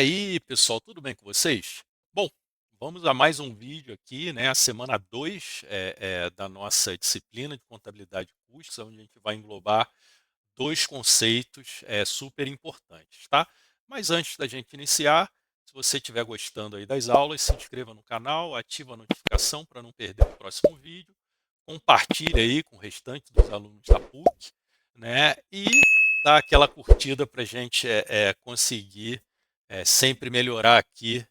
aí, pessoal, tudo bem com vocês? Bom, vamos a mais um vídeo aqui, né? A semana 2 da nossa disciplina de contabilidade de custos, onde a gente vai englobar dois conceitos super importantes, tá? Mas antes da gente iniciar, se você estiver gostando aí das aulas, se inscreva no canal, ativa a notificação para não perder o próximo vídeo, compartilhe aí com o restante dos alunos da PUC, né? E dá aquela curtida para a gente conseguir sempre melhorar aqui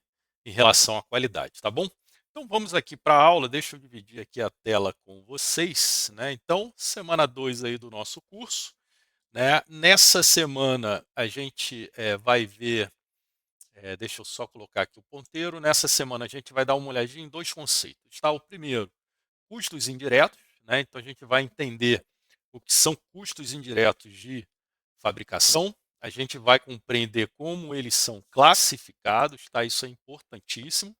em relação à qualidade, tá bom? Então vamos aqui para a aula, deixa eu dividir aqui a tela com vocês, né? Então, semana 2 aí do nosso curso, né? Nessa semana a gente vai ver, deixa eu só colocar aqui o ponteiro, nessa semana a gente vai dar uma olhadinha em dois conceitos, tá? O primeiro, custos indiretos, né? Então a gente vai entender o que são custos indiretos de fabricação, a gente vai compreender como eles são classificados, tá? Isso é importantíssimo.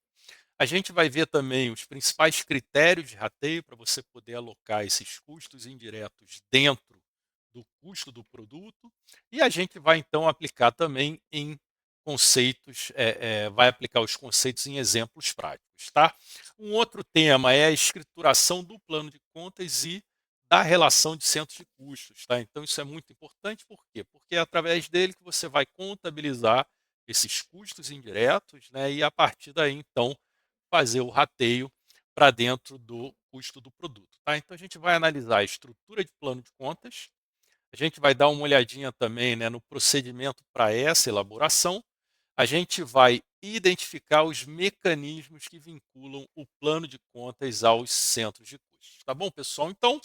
A gente vai ver também os principais critérios de rateio para você poder alocar esses custos indiretos dentro do custo do produto, e a gente vai então aplicar também em conceitos, vai aplicar os conceitos em exemplos práticos, tá? Um outro tema é a escrituração do plano de contas e da relação de centros de custos, tá? Então isso é muito importante, por quê? Porque é através dele que você vai contabilizar esses custos indiretos, né? E a partir daí, então, fazer o rateio para dentro do custo do produto, tá? Então a gente vai analisar a estrutura de plano de contas, a gente vai dar uma olhadinha também, né, no procedimento para essa elaboração, a gente vai identificar os mecanismos que vinculam o plano de contas aos centros de custos, tá bom, pessoal? Então,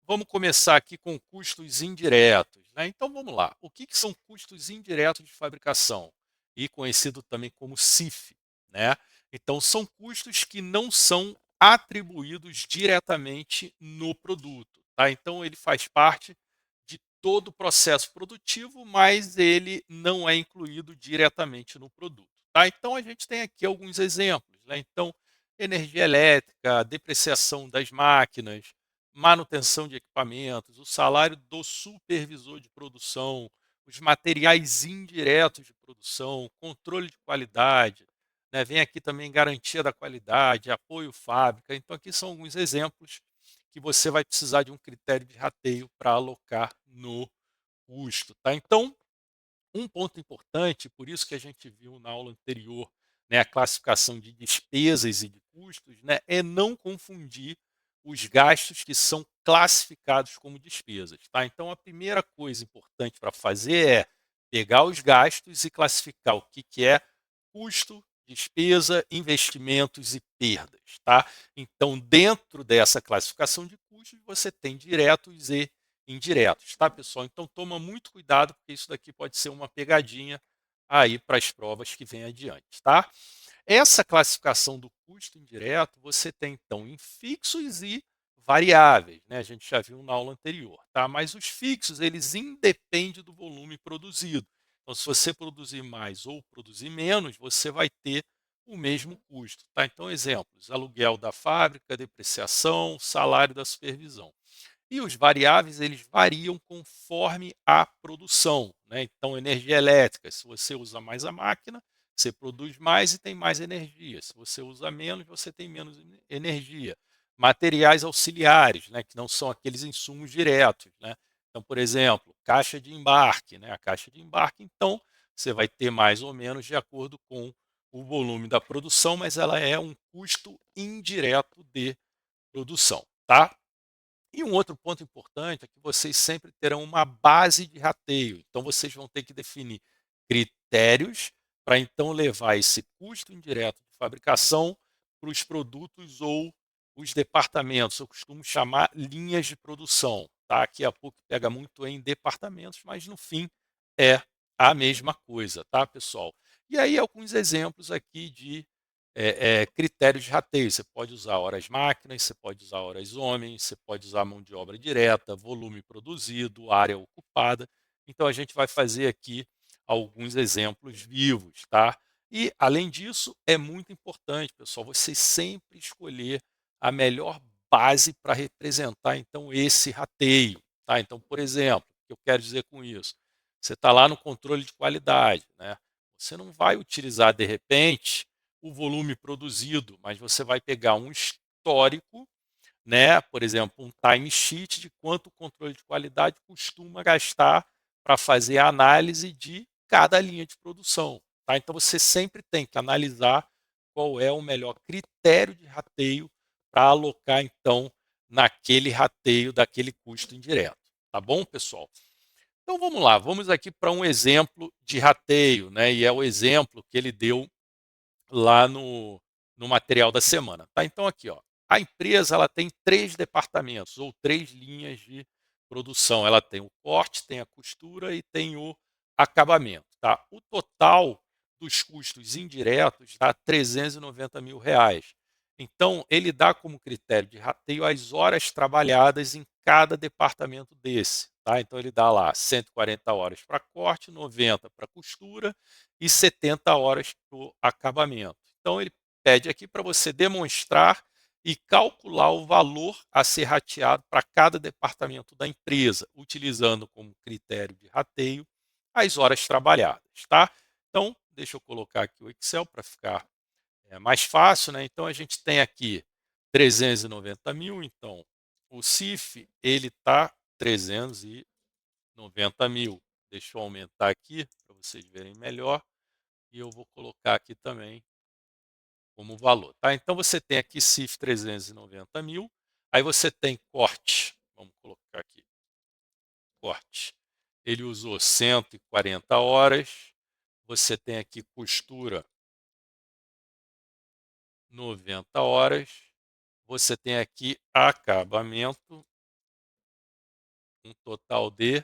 vamos começar aqui com custos indiretos, né? Então vamos lá. O que são custos indiretos de fabricação? E conhecido também como CIF, né? Então são custos que não são atribuídos diretamente no produto, tá? Então ele faz parte de todo o processo produtivo, mas ele não é incluído diretamente no produto, tá? Então a gente tem aqui alguns exemplos, né? Então, energia elétrica, depreciação das máquinas, manutenção de equipamentos, o salário do supervisor de produção, os materiais indiretos de produção, controle de qualidade, né? Vem aqui também garantia da qualidade, apoio fábrica. Então, aqui são alguns exemplos que você vai precisar de um critério de rateio para alocar no custo, tá? Então, um ponto importante, por isso que a gente viu na aula anterior, né, a classificação de despesas e de custos, né, é não confundir os gastos que são classificados como despesas, tá? Então, a primeira coisa importante para fazer é pegar os gastos e classificar o que é custo, despesa, investimentos e perdas, tá? Então, dentro dessa classificação de custos, você tem diretos e indiretos, tá, pessoal? Então, toma muito cuidado, porque isso daqui pode ser uma pegadinha aí para as provas que vêm adiante, tá? Essa classificação do custo indireto, você tem, então, em fixos e variáveis, né? A gente já viu na aula anterior, tá? Mas os fixos, eles independem do volume produzido. Então, se você produzir mais ou produzir menos, você vai ter o mesmo custo, tá? Então, exemplos: aluguel da fábrica, depreciação, salário da supervisão. E os variáveis, eles variam conforme a produção, né? Então, energia elétrica, se você usa mais a máquina, você produz mais e tem mais energia. Se você usa menos, você tem menos energia. Materiais auxiliares, né, que não são aqueles insumos diretos, né? Então, por exemplo, caixa de embarque, né? A caixa de embarque, então, você vai ter mais ou menos de acordo com o volume da produção, mas ela é um custo indireto de produção, tá? E um outro ponto importante é que vocês sempre terão uma base de rateio. Então, vocês vão ter que definir critérios para então levar esse custo indireto de fabricação para os produtos ou os departamentos. Eu costumo chamar linhas de produção, tá? Aqui a PUC pega muito em departamentos, mas no fim é a mesma coisa, tá, pessoal? E aí alguns exemplos aqui de critérios de rateio. Você pode usar horas máquinas, você pode usar horas homens, você pode usar mão de obra direta, volume produzido, área ocupada. Então, a gente vai fazer aqui alguns exemplos vivos, tá? E, além disso, é muito importante, pessoal, você sempre escolher a melhor base para representar, então, esse rateio, tá? Então, por exemplo, o que eu quero dizer com isso? Você está lá no controle de qualidade, né? Você não vai utilizar, de repente, o volume produzido, mas você vai pegar um histórico, né? Por exemplo, um timesheet de quanto o controle de qualidade costuma gastar para fazer a análise de cada linha de produção. Tá? Então, você sempre tem que analisar qual é o melhor critério de rateio para alocar, então, naquele rateio daquele custo indireto. Tá bom, pessoal? Então, vamos lá. Vamos aqui para um exemplo de rateio, né? E é o exemplo que ele deu lá no material da semana. Tá? Então, aqui, ó, a empresa ela tem 3 departamentos ou 3 linhas de produção. Ela tem o corte, tem a costura e tem o acabamento. Tá? O total dos custos indiretos dá R$ 390 mil. Então, ele dá como critério de rateio as horas trabalhadas em cada departamento desse. Tá? Então, ele dá lá 140 horas para corte, 90 para costura e 70 horas para o acabamento. Então, ele pede aqui para você demonstrar e calcular o valor a ser rateado para cada departamento da empresa, utilizando como critério de rateio as horas trabalhadas. Tá? Então, deixa eu colocar aqui o Excel para ficar mais fácil. Né? Então, a gente tem aqui 390 mil, então o CIF ele está 390 mil. Deixa eu aumentar aqui para vocês verem melhor. E eu vou colocar aqui também como valor. Tá? Então, você tem aqui CIF 390 mil. Aí você tem corte. Vamos colocar aqui. Corte. Ele usou 140 horas. Você tem aqui costura 90 horas. Você tem aqui acabamento, um total de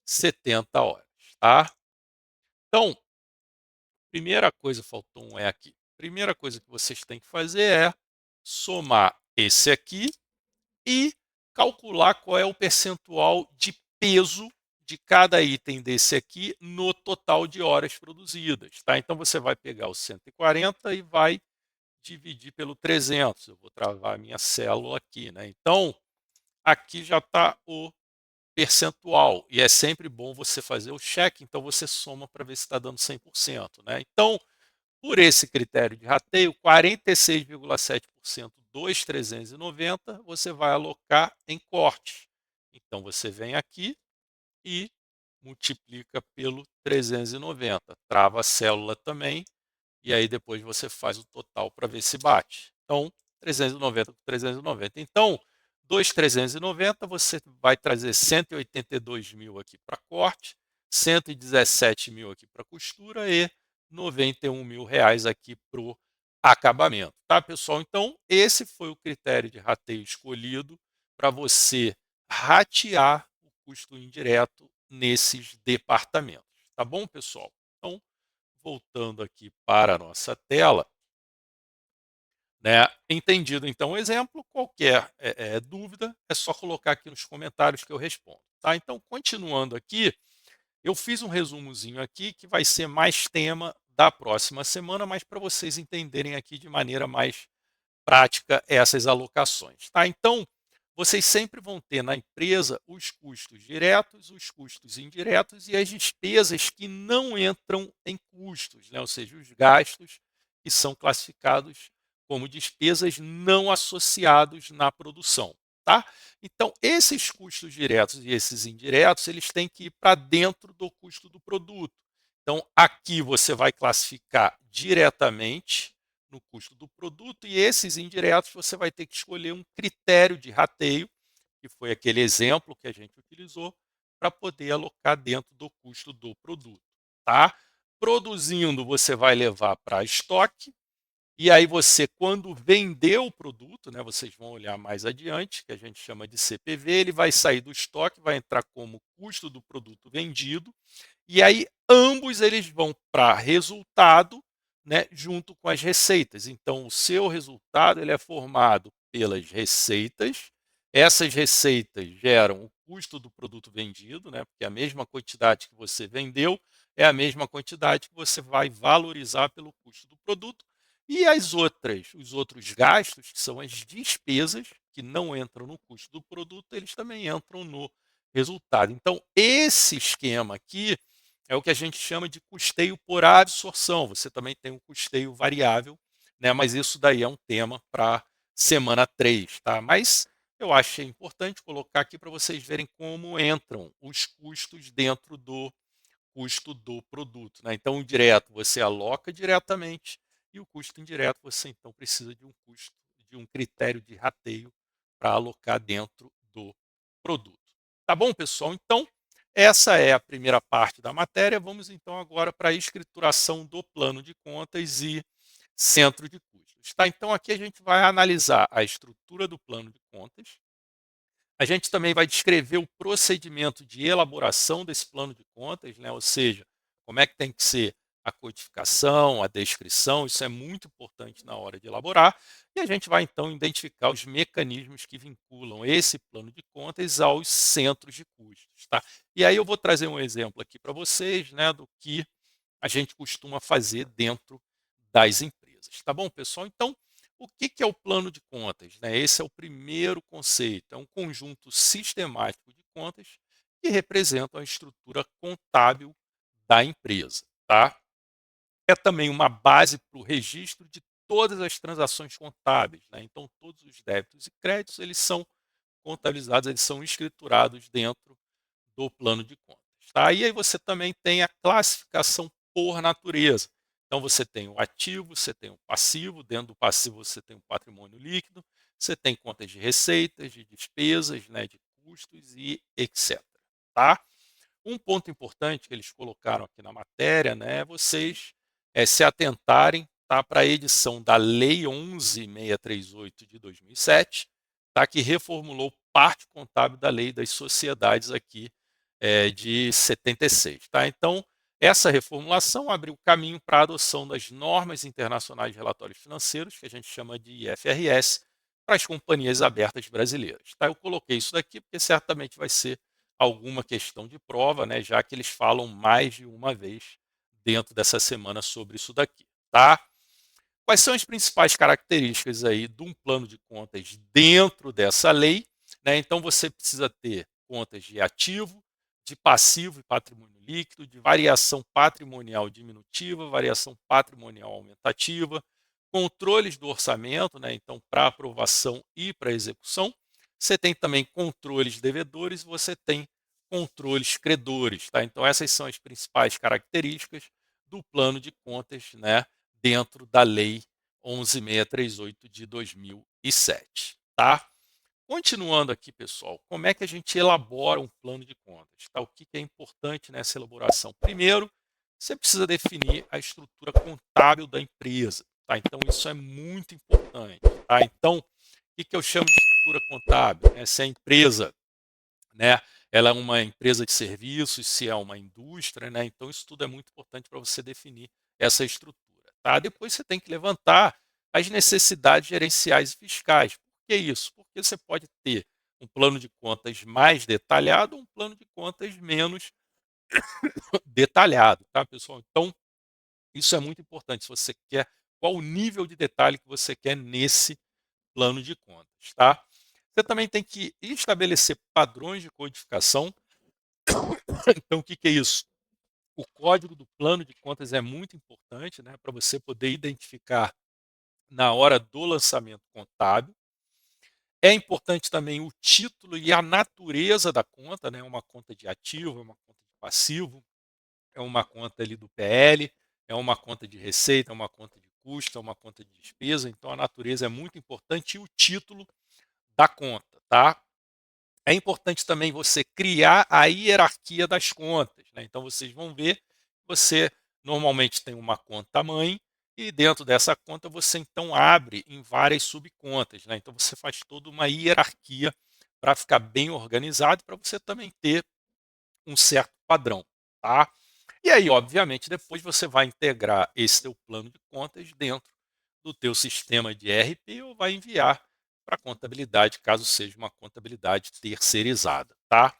70 horas. Tá? Então, primeira coisa, faltou um E aqui. Primeira coisa que vocês têm que fazer é somar esse aqui e calcular qual é o percentual de peso de cada item desse aqui no total de horas produzidas. Tá? Então, você vai pegar os 140 e vai dividir pelo 300. Eu vou travar a minha célula aqui. Né? Então, aqui já está o percentual. E é sempre bom você fazer o cheque, então você soma para ver se está dando 100%. Né? Então, por esse critério de rateio, 46,7% dos 390 você vai alocar em corte. Então, você vem aqui e multiplica pelo 390. Trava a célula também e aí depois você faz o total para ver se bate. Então, 390 com 390. Então, dos 390, você vai trazer 182 mil aqui para corte, 117 mil aqui para costura e 91 mil reais aqui para o acabamento. Tá, pessoal? Então, esse foi o critério de rateio escolhido para você ratear o custo indireto nesses departamentos. Tá bom, pessoal? Então, voltando aqui para a nossa tela, né? Entendido então o exemplo, qualquer dúvida é só colocar aqui nos comentários que eu respondo. Tá? Então, continuando aqui, eu fiz um resumozinho aqui que vai ser mais tema da próxima semana, mas para vocês entenderem aqui de maneira mais prática essas alocações. Tá? Então, vocês sempre vão ter na empresa os custos diretos, os custos indiretos e as despesas que não entram em custos, né? Ou seja, os gastos que são classificados como despesas não associados na produção. Tá? Então, esses custos diretos e esses indiretos, eles têm que ir para dentro do custo do produto. Então, aqui você vai classificar diretamente no custo do produto e esses indiretos você vai ter que escolher um critério de rateio, que foi aquele exemplo que a gente utilizou, para poder alocar dentro do custo do produto. Tá? Produzindo, você vai levar para estoque, e aí você, quando vender o produto, né, vocês vão olhar mais adiante, que a gente chama de CPV, ele vai sair do estoque, vai entrar como custo do produto vendido, e aí ambos eles vão para resultado, né, junto com as receitas. Então, o seu resultado ele é formado pelas receitas. Essas receitas geram o custo do produto vendido, né, porque a mesma quantidade que você vendeu é a mesma quantidade que você vai valorizar pelo custo do produto. E os outros gastos, que são as despesas, que não entram no custo do produto, eles também entram no resultado. Então, esse esquema aqui é o que a gente chama de custeio por absorção. Você também tem um custeio variável, né? Mas isso daí é um tema para semana 3, tá? Mas eu achei importante colocar aqui para vocês verem como entram os custos dentro do custo do produto, né? Então, o direto você aloca diretamente e o custo indireto você então precisa de um custo, de um critério de rateio para alocar dentro do produto. Tá bom, pessoal? Então, essa é a primeira parte da matéria. Vamos então agora para a escrituração do plano de contas e centro de custos. Tá? Então, aqui a gente vai analisar a estrutura do plano de contas. A gente também vai descrever o procedimento de elaboração desse plano de contas, né? Ou seja, como é que tem que ser a codificação, a descrição, isso é muito importante na hora de elaborar. E a gente vai então identificar os mecanismos que vinculam esse plano de contas aos centros de custos. Tá? E aí eu vou trazer um exemplo aqui para vocês, né, do que a gente costuma fazer dentro das empresas. Tá bom, pessoal? Então, o que é o plano de contas, né? Esse é o primeiro conceito, é um conjunto sistemático de contas que representam a estrutura contábil da empresa. Tá? É também uma base para o registro de todas as transações contábeis. Né? Então, todos os débitos e créditos eles são contabilizados, eles são escriturados dentro do plano de contas. Tá? E aí você também tem a classificação por natureza. Então você tem o ativo, você tem o passivo, dentro do passivo você tem o patrimônio líquido, você tem contas de receitas, de despesas, né, de custos e etc. Tá? Um ponto importante que eles colocaram aqui na matéria, né, é vocês se atentarem, tá, para a edição da Lei 11.638 de 2007, tá, que reformulou parte contábil da Lei das Sociedades aqui de 76. Tá? Então, essa reformulação abriu caminho para a adoção das normas internacionais de relatórios financeiros, que a gente chama de IFRS, para as companhias abertas brasileiras. Tá? Eu coloquei isso daqui porque certamente vai ser alguma questão de prova, né, já que eles falam mais de uma vez dentro dessa semana sobre isso daqui. Tá? Quais são as principais características aí de um plano de contas dentro dessa lei? Né? Então, você precisa ter contas de ativo, de passivo e patrimônio líquido, de variação patrimonial diminutiva, variação patrimonial aumentativa, controles do orçamento, né? Então, para aprovação e para execução. Você tem também controles devedores, você tem controles credores. Tá? Então, essas são as principais características do plano de contas, né, dentro da Lei 11.638 de 2007. Tá? Continuando aqui, pessoal, como é que a gente elabora um plano de contas? Tá? O que é importante nessa elaboração? Primeiro, você precisa definir a estrutura contábil da empresa. Tá? Então, isso é muito importante. Tá? Então, o que eu chamo de estrutura contábil? Se a empresa, né, ela é uma empresa de serviços, se é uma indústria, né? Então isso tudo é muito importante para você definir essa estrutura. Tá? Depois você tem que levantar as necessidades gerenciais e fiscais. Por que isso? Porque você pode ter um plano de contas mais detalhado ou um plano de contas menos detalhado, tá, pessoal? Então, isso é muito importante. Se você quer, qual o nível de detalhe que você quer nesse plano de contas, tá? Você também tem que estabelecer padrões de codificação. Então, o que é isso? O código do plano de contas é muito importante, né, para você poder identificar na hora do lançamento contábil. É importante também o título e a natureza da conta, né, uma conta de ativo, é uma conta de passivo, é uma conta ali do PL, é uma conta de receita, é uma conta de custo, é uma conta de despesa. Então, a natureza é muito importante e o título da conta, tá? É importante também você criar a hierarquia das contas. Né? Então, vocês vão ver, você normalmente tem uma conta mãe e dentro dessa conta você então abre em várias subcontas. Né? Então, você faz toda uma hierarquia para ficar bem organizado e para você também ter um certo padrão. Tá? E aí, obviamente, depois você vai integrar esse teu plano de contas dentro do teu sistema de ERP ou vai enviar para a contabilidade, caso seja uma contabilidade terceirizada. Tá?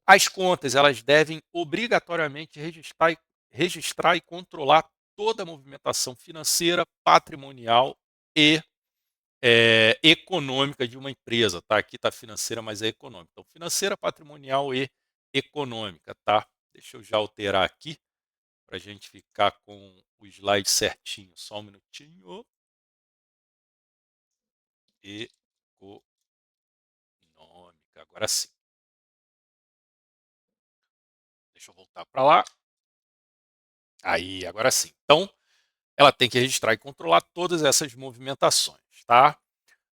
As contas elas devem obrigatoriamente registrar e controlar toda a movimentação financeira, patrimonial e econômica de uma empresa. Tá? Aqui está financeira, mas é econômica. Então, financeira, patrimonial e econômica. Tá? Deixa eu já alterar aqui para a gente ficar com o slide certinho. Só um minutinho. Econômica, agora sim. Deixa eu voltar para lá. Aí, agora sim. Então, ela tem que registrar e controlar todas essas movimentações, tá?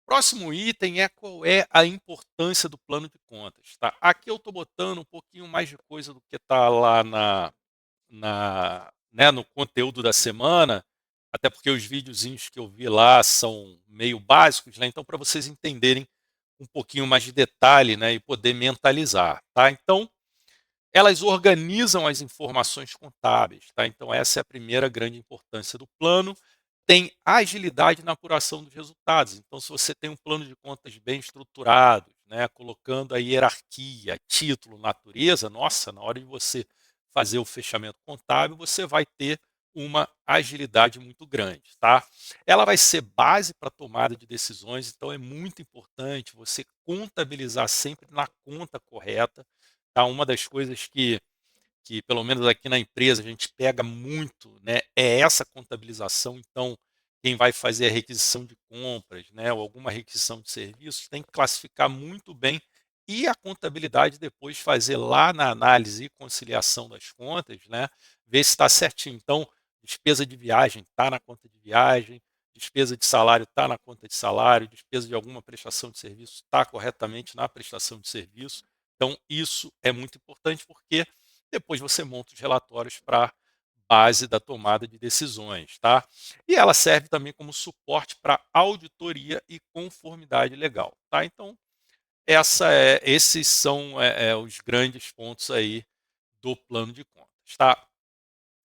Próximo item é qual é a importância do plano de contas, tá? Aqui eu estou botando um pouquinho mais de coisa do que está lá né, no conteúdo da semana, até porque os videozinhos que eu vi lá são meio básicos, né? Então, para vocês entenderem um pouquinho mais de detalhe, né, e poder mentalizar, tá? Então, elas organizam as informações contábeis, tá? Então essa é a primeira grande importância do plano. Tem agilidade na apuração dos resultados. Então, se você tem um plano de contas bem estruturado, né, colocando a hierarquia, título, natureza, nossa, na hora de você fazer o fechamento contábil, você vai ter uma agilidade muito grande, tá? Ela vai ser base para tomada de decisões, então é muito importante você contabilizar sempre na conta correta, tá? Uma das coisas que pelo menos aqui na empresa a gente pega muito, né, é essa contabilização. Então, quem vai fazer a requisição de compras, né, ou alguma requisição de serviços, tem que classificar muito bem e a contabilidade depois fazer lá na análise e conciliação das contas, né, ver se está certinho. Então, despesa de viagem está na conta de viagem, despesa de salário está na conta de salário, despesa de alguma prestação de serviço está corretamente na prestação de serviço. Então, isso é muito importante porque depois você monta os relatórios para base da tomada de decisões, tá? E ela serve também como suporte para auditoria e conformidade legal, tá? Então, esses são os grandes pontos aí do plano de contas, tá?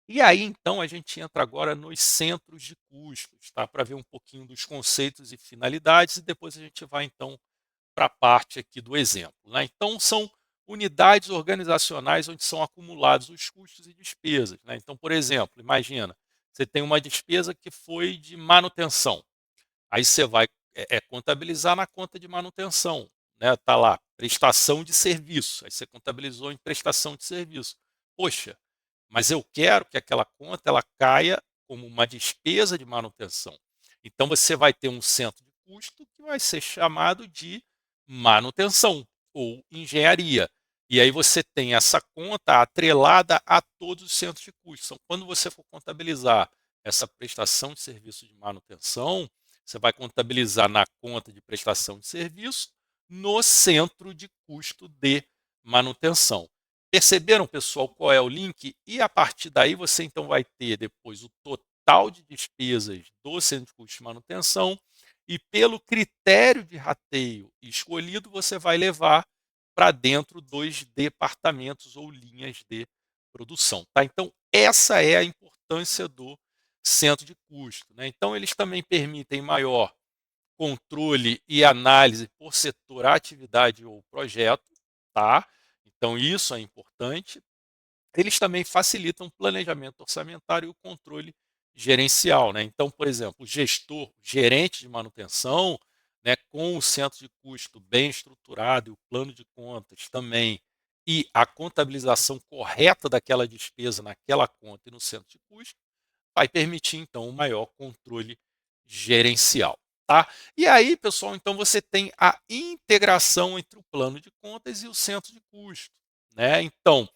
E aí, então, a gente entra agora nos centros de custos, tá? Para ver um pouquinho dos conceitos e finalidades, e depois a gente vai, então, para a parte aqui do exemplo, né? Então, são unidades organizacionais onde são acumulados os custos e despesas, né? Então, por exemplo, imagina, você tem uma despesa que foi de manutenção. Aí você vai contabilizar na conta de manutenção, né? Tá lá, prestação de serviço. Aí você contabilizou em prestação de serviço. Poxa, mas eu quero que aquela conta ela caia como uma despesa de manutenção. Então você vai ter um centro de custo que vai ser chamado de manutenção ou engenharia. E aí você tem essa conta atrelada a todos os centros de custo. Então, quando você for contabilizar essa prestação de serviço de manutenção, você vai contabilizar na conta de prestação de serviço no centro de custo de manutenção. Perceberam, pessoal, qual é o link? E a partir daí você então vai ter depois o total de despesas do centro de custo de manutenção e pelo critério de rateio escolhido você vai levar para dentro dos departamentos ou linhas de produção, tá? Então essa é a importância do centro de custo, né? Então eles também permitem maior controle e análise por setor, atividade ou projeto, tá? Então isso é importante. Eles também facilitam o planejamento orçamentário e o controle gerencial, né? Então, por exemplo, o gestor, gerente de manutenção, né, com o centro de custo bem estruturado e o plano de contas também, e a contabilização correta daquela despesa naquela conta e no centro de custo, vai permitir, então, um maior controle gerencial, tá? E aí, pessoal, então você tem a integração entre o plano de contas e o centro de custo, né? Então,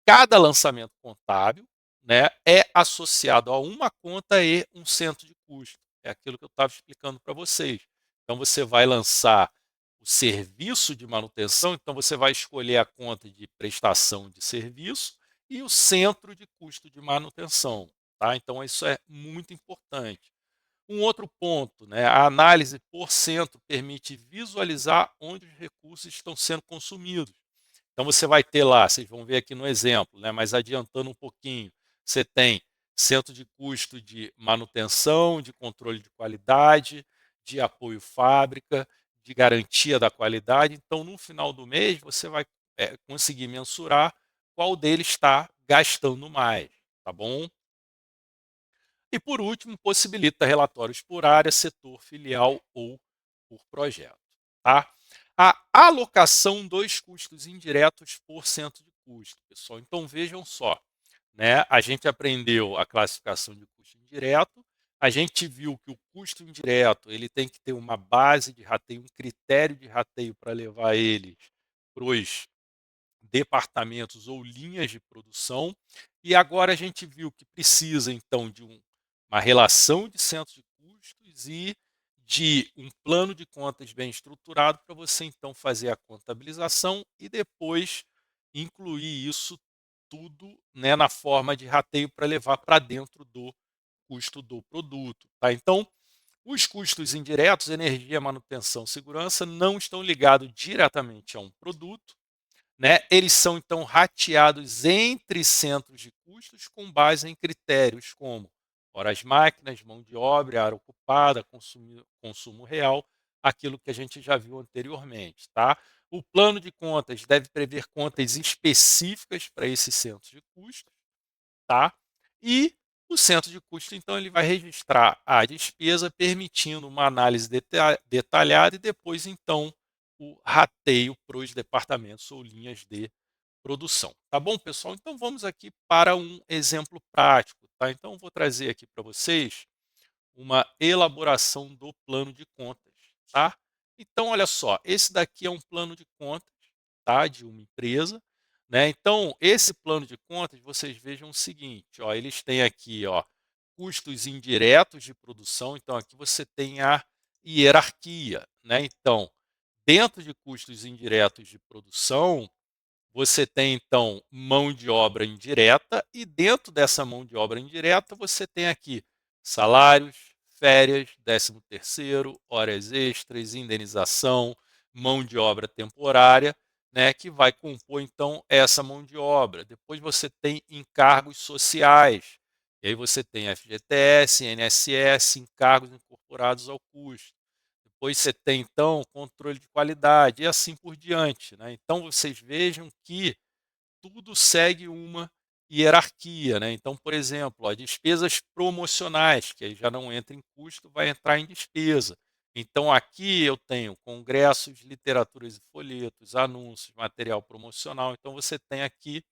cada lançamento contábil, né, é associado a uma conta e um centro de custo. É aquilo que eu estava explicando para vocês. Então, você vai lançar o serviço de manutenção, então você vai escolher a conta de prestação de serviço e o centro de custo de manutenção, tá? Então, isso é muito importante. Um outro ponto, né, a análise por centro permite visualizar onde os recursos estão sendo consumidos. Então você vai ter lá, vocês vão ver aqui no exemplo, né, mas adiantando um pouquinho, você tem centro de custo de manutenção, de controle de qualidade, de apoio fábrica, de garantia da qualidade. Então, no final do mês, você vai conseguir mensurar qual deles está gastando mais, tá bom? E por último, possibilita relatórios por área, setor, filial ou por projeto, tá? A alocação dos custos indiretos por centro de custo, pessoal. Então vejam só, né? A gente aprendeu a classificação de custo indireto, a gente viu que o custo indireto ele tem que ter uma base de rateio, um critério de rateio para levar eles para os departamentos ou linhas de produção. E agora a gente viu que precisa, então, de uma relação de centros de custos e de um plano de contas bem estruturado para você, então, fazer a contabilização e depois incluir isso tudo, né, na forma de rateio para levar para dentro do custo do produto. Tá? Então, os custos indiretos, energia, manutenção, segurança, não estão ligados diretamente a um produto, né? Eles são, então, rateados entre centros de custos com base em critérios como horas máquinas, mão de obra, área ocupada, consumo real, aquilo que a gente já viu anteriormente. Tá? O plano de contas deve prever contas específicas para esses centros de custos. Tá? E o centro de custo, então, ele vai registrar a despesa, permitindo uma análise detalhada e depois, então, o rateio para os departamentos ou linhas de produção. Tá bom, pessoal? Então, vamos aqui para um exemplo prático. Tá? Então, vou trazer aqui para vocês uma elaboração do plano de contas. Tá? Então, olha só, esse daqui é um plano de contas, tá? De uma empresa. Né? Então, esse plano de contas, vocês vejam o seguinte, ó, eles têm aqui, ó, custos indiretos de produção. Então, aqui você tem a hierarquia. Né? Então, dentro de custos indiretos de produção, você tem, então, mão de obra indireta e dentro dessa mão de obra indireta você tem aqui salários, férias, 13º, horas extras, indenização, mão de obra temporária, né, que vai compor, então, essa mão de obra. Depois você tem encargos sociais, e aí você tem FGTS, INSS, encargos incorporados ao custo. Depois você tem, então, controle de qualidade e assim por diante. Né? Então, vocês vejam que tudo segue uma hierarquia. Né? Então, por exemplo, ó, despesas promocionais, que aí já não entra em custo, vai entrar em despesa. Então, aqui eu tenho congressos, literaturas e folhetos, anúncios, material promocional. Então, você tem aqui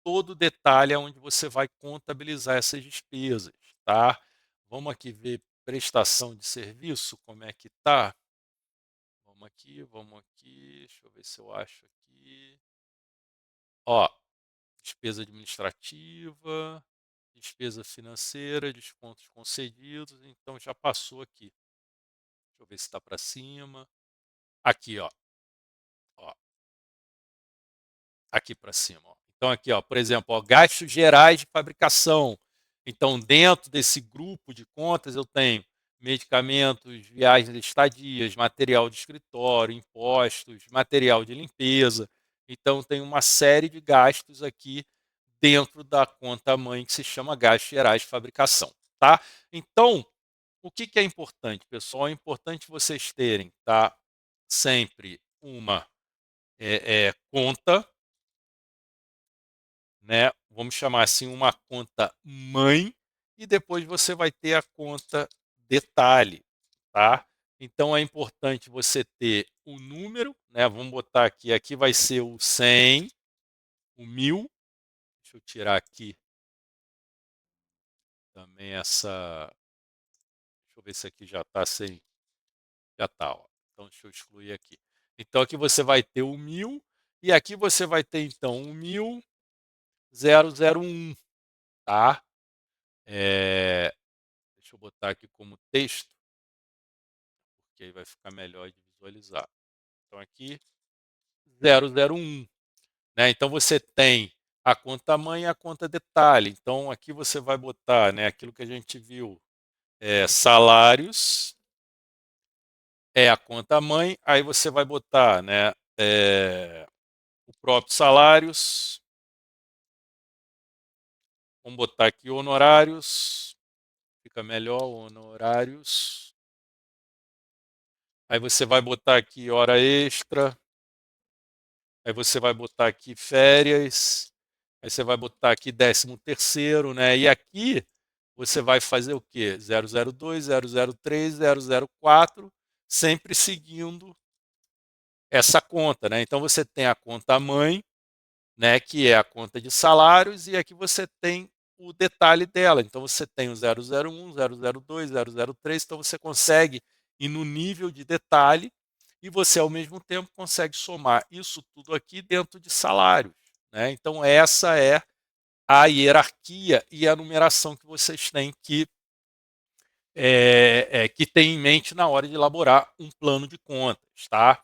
todo o detalhe onde você vai contabilizar essas despesas. Tá? Vamos aqui ver prestação de serviço, como é que está. Vamos aqui, vamos aqui. Deixa eu ver se eu acho aqui. Ó, despesa administrativa, despesa financeira, descontos concedidos. Então já passou aqui. Deixa eu ver se está para cima. Aqui, ó. Ó, aqui para cima. Ó. Então aqui, ó, por exemplo, ó, gastos gerais de fabricação. Então dentro desse grupo de contas eu tenho medicamentos, viagens, estadias, material de escritório, impostos, material de limpeza. Então tem uma série de gastos aqui dentro da conta mãe que se chama gastos gerais de fabricação, tá? Então, o que é importante, pessoal? É importante vocês terem, tá? Sempre uma conta, né? Vamos chamar assim, uma conta mãe, e depois você vai ter a conta detalhe, tá? Então é importante você ter o número, né? Vamos botar aqui, aqui vai ser o 100, o 1000. Deixa eu tirar aqui também essa. Deixa eu ver se aqui já está sem. Já está, ó. Então deixa eu excluir aqui. Então aqui você vai ter o 1000 e aqui você vai ter então o 1000,001, tá? Deixa eu botar aqui como texto, porque aí vai ficar melhor de visualizar. Então aqui 001, né? Então você tem a conta mãe e a conta detalhe. Então aqui você vai botar, né, aquilo que a gente viu, salários é a conta mãe, aí você vai botar, né, o próprio salários. Vamos botar aqui honorários, fica melhor, honorários. Aí você vai botar aqui hora extra, aí você vai botar aqui férias, aí você vai botar aqui 13º, né? E aqui você vai fazer o quê? 002, 003, 004, sempre seguindo essa conta, né? Então você tem a conta mãe, né, que é a conta de salários, e aqui você tem o detalhe dela. Então, você tem o 001, 002, 003, então você consegue ir no nível de detalhe e você, ao mesmo tempo, consegue somar isso tudo aqui dentro de salários, né? Então, essa é a hierarquia e a numeração que vocês têm que ter em mente na hora de elaborar um plano de contas, tá?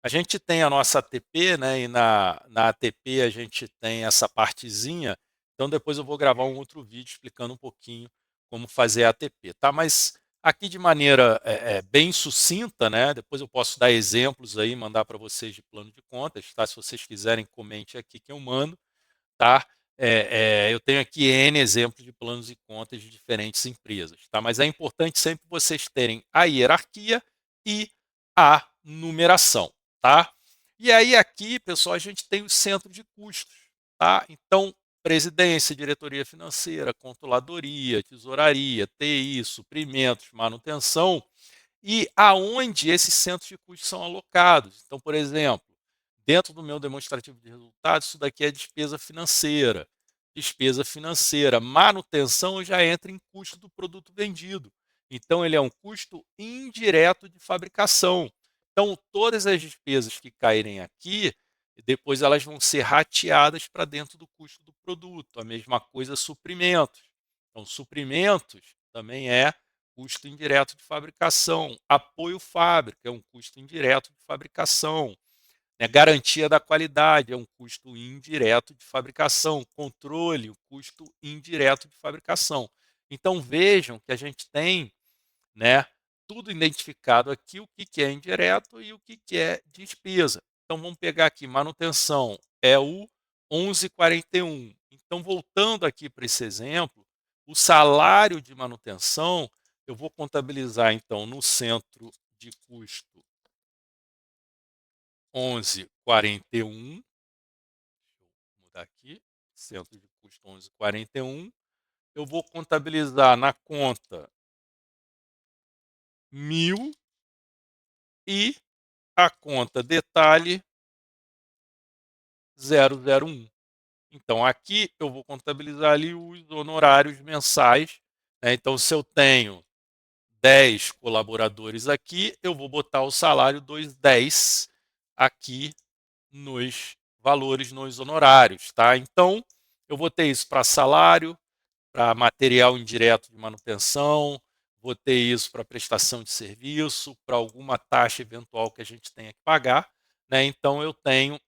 A gente tem a nossa ATP, né? E na ATP a gente tem essa partezinha. Então depois eu vou gravar um outro vídeo explicando um pouquinho como fazer a ATP, tá? Mas aqui de maneira bem sucinta, né? Depois eu posso dar exemplos aí, mandar para vocês de plano de contas, tá? Se vocês quiserem, comente aqui que eu mando, tá? Eu tenho aqui N exemplos de planos de contas de diferentes empresas, tá? Mas é importante sempre vocês terem a hierarquia e a numeração, tá? E aí aqui, pessoal, a gente tem o centro de custos, tá? Então, presidência, diretoria financeira, controladoria, tesouraria, TI, suprimentos, manutenção, e aonde esses centros de custos são alocados. Então, por exemplo, dentro do meu demonstrativo de resultados, isso daqui é despesa financeira. Despesa financeira, manutenção já entra em custo do produto vendido. Então, ele é um custo indireto de fabricação. Então, todas as despesas que caírem aqui, depois elas vão ser rateadas para dentro do custo do produto. A mesma coisa, suprimentos. Então, suprimentos também é custo indireto de fabricação. Apoio fábrica é um custo indireto de fabricação. Garantia da qualidade é um custo indireto de fabricação. Controle, o custo indireto de fabricação. Então vejam que a gente tem, né, tudo identificado aqui, o que é indireto e o que é despesa. Então vamos pegar aqui, manutenção é o 1141. Então voltando aqui para esse exemplo, o salário de manutenção, eu vou contabilizar então no centro de custo 1141. Vou mudar aqui, centro de custo 1141. Eu vou contabilizar na conta 1.000 e a conta detalhe 001. Então, aqui eu vou contabilizar ali os honorários mensais, né? Então, se eu tenho 10 colaboradores aqui, eu vou botar o salário dos 10 aqui nos valores, nos honorários, tá? Então, eu vou ter isso para salário, para material indireto de manutenção, vou ter isso para prestação de serviço, para alguma taxa eventual que a gente tenha que pagar, né? Então, eu tenho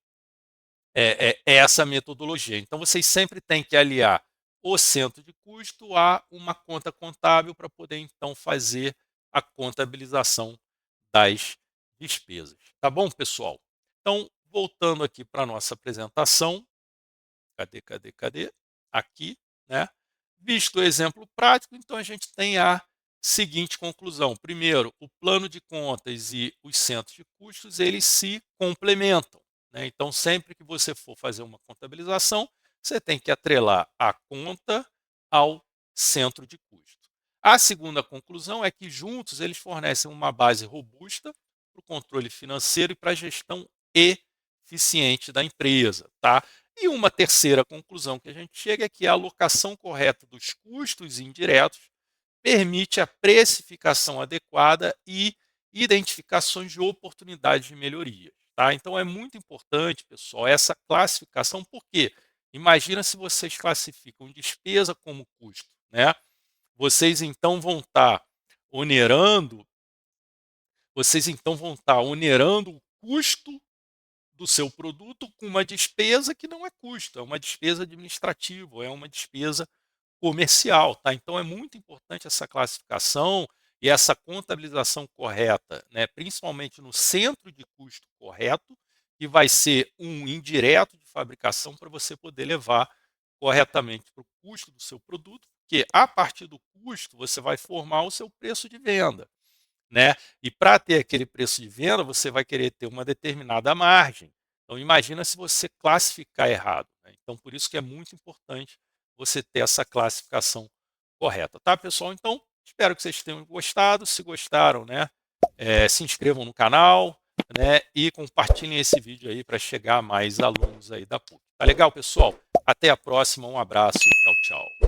essa metodologia. Então, vocês sempre têm que aliar o centro de custo a uma conta contábil para poder, então, fazer a contabilização das despesas. Tá bom, pessoal? Então, voltando aqui para a nossa apresentação, cadê? Aqui, né? Visto o exemplo prático, então a gente tem a seguinte conclusão. Primeiro, o plano de contas e os centros de custos, eles se complementam, né? Então, sempre que você for fazer uma contabilização, você tem que atrelar a conta ao centro de custo. A segunda conclusão é que juntos eles fornecem uma base robusta para o controle financeiro e para a gestão eficiente da empresa, tá? E uma terceira conclusão que a gente chega é que a alocação correta dos custos indiretos permite a precificação adequada e identificações de oportunidades de melhoria. Tá? Então é muito importante, pessoal, essa classificação, porque imagina se vocês classificam despesa como custo, né? Vocês então vão estar onerando, o custo do seu produto com uma despesa que não é custo, é uma despesa administrativa, é uma despesa comercial, tá? Então é muito importante essa classificação e essa contabilização correta, né? Principalmente no centro de custo correto, que vai ser um indireto de fabricação para você poder levar corretamente para o custo do seu produto, porque a partir do custo você vai formar o seu preço de venda, né? E para ter aquele preço de venda, você vai querer ter uma determinada margem. Então, imagina se você classificar errado, né? Então, por isso que é muito importante você ter essa classificação correta, tá, pessoal? Então, espero que vocês tenham gostado. Se gostaram, né, se inscrevam no canal, né, e compartilhem esse vídeo aí para chegar a mais alunos aí da PUC. Tá legal, pessoal? Até a próxima, um abraço, tchau, tchau.